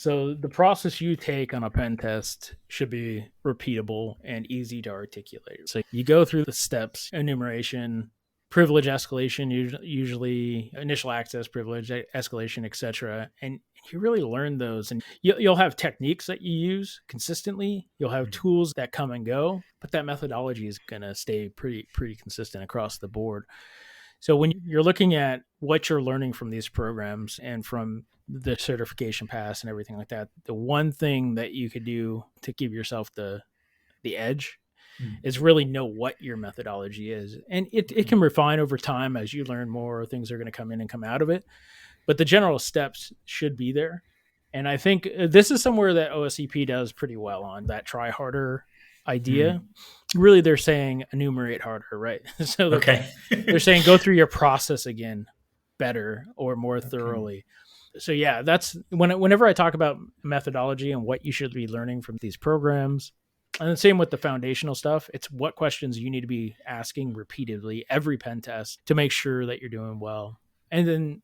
So the process you take on a pen test should be repeatable and easy to articulate. So you go through the steps: enumeration, privilege escalation, usually initial access privilege escalation, etc. And you really learn those, and you'll have techniques that you use consistently. You'll have tools that come and go, but that methodology is going to stay pretty consistent across the board. So when you're looking at what you're learning from these programs and from the certification pass and everything like that, the one thing that you could do to give yourself the edge is really know what your methodology is. And it can refine over time as you learn more, things are going to come in and come out of it. But the general steps should be there. And I think this is somewhere that OSCP does pretty well on, that try harder idea. Really, they're saying enumerate harder, right? So they're saying go through your process again better or more thoroughly. So yeah, that's whenever I talk about methodology and what you should be learning from these programs. And the same with the foundational stuff. It's what questions you need to be asking repeatedly every pen test to make sure that you're doing well. And then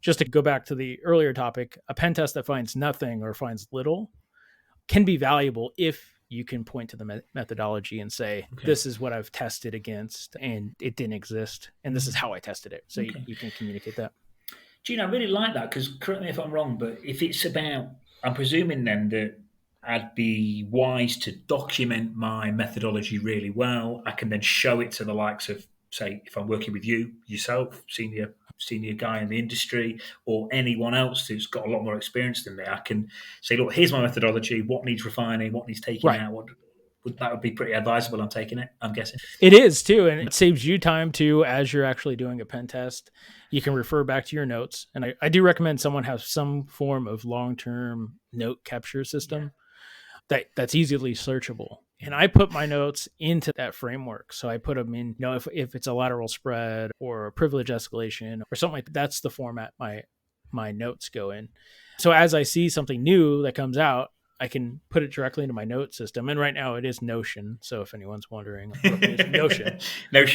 just to go back to the earlier topic, a pen test that finds nothing or finds little can be valuable if you can point to the methodology and say, this is what I've tested against and it didn't exist. And this is how I tested it. So you can communicate that. Gene, I really like that, because correct me if I'm wrong, but if it's about, I'm presuming then that I'd be wise to document my methodology really well. I can then show it to the likes of, say, if I'm working with you, yourself, senior guy in the industry, or anyone else who's got a lot more experience than me. I can say, look, here's my methodology, what needs refining, what needs taking out. That would be pretty advisable. I'm taking it, I'm guessing. It is too. And it saves you time too, as you're actually doing a pen test. You can refer back to your notes. And I do recommend someone have some form of long-term note capture system that's easily searchable. And I put my notes into that framework. So I put them in, if it's a lateral spread or a privilege escalation or something like that, that's the format my notes go in. So as I see something new that comes out, I can put it directly into my note system. And right now it is Notion. So if anyone's wondering, Notion.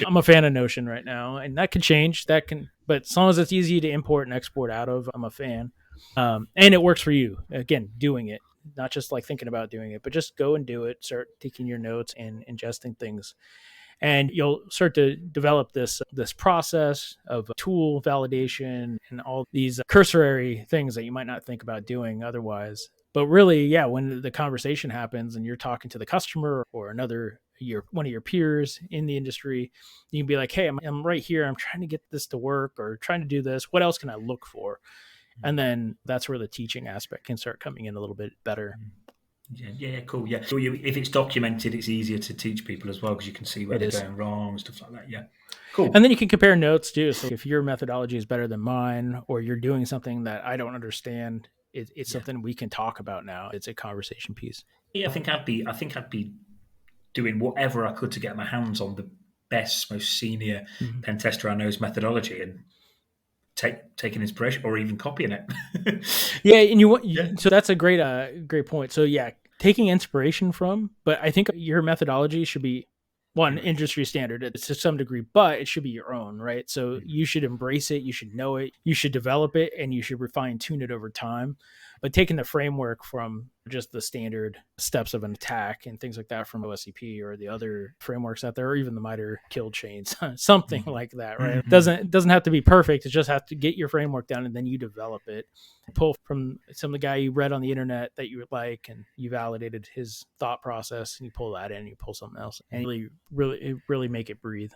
I'm a fan of Notion right now, and that can change. But as long as it's easy to import and export out of, I'm a fan. And it works for you. Again, doing it, not just like thinking about doing it, but just go and do it. Start taking your notes and ingesting things. And you'll start to develop this process of tool validation and all these cursory things that you might not think about doing otherwise. But really, yeah, when the conversation happens and you're talking to the customer or one of your peers in the industry, you can be like, hey, I'm right here. I'm trying to get this to work or trying to do this. What else can I look for? And then that's where the teaching aspect can start coming in a little bit better. Yeah, cool. Yeah. So if it's documented, it's easier to teach people as well, because you can see where they're going wrong and stuff like that. Yeah. Cool. And then you can compare notes too. So if your methodology is better than mine, or you're doing something that I don't understand, it's something we can talk about now. It's a conversation piece. Yeah, I think I'd be doing whatever I could to get my hands on the best, most senior pen tester I know's methodology and taking inspiration or even copying it. So that's a great point. So yeah, taking inspiration from, but I think your methodology should be industry standard. It's to some degree, but it should be your own, right? So you should embrace it. You should know it. You should develop it, and you should tune it over time. But taking the framework from just the standard steps of an attack and things like that from OSCP or the other frameworks out there, or even the MITRE kill chains, something like that, right? It doesn't have to be perfect. It just has to get your framework down, and then you develop it. Pull from some of the guy you read on the internet that you would like, and you validated his thought process, and you pull that in, and you pull something else, and really make it breathe.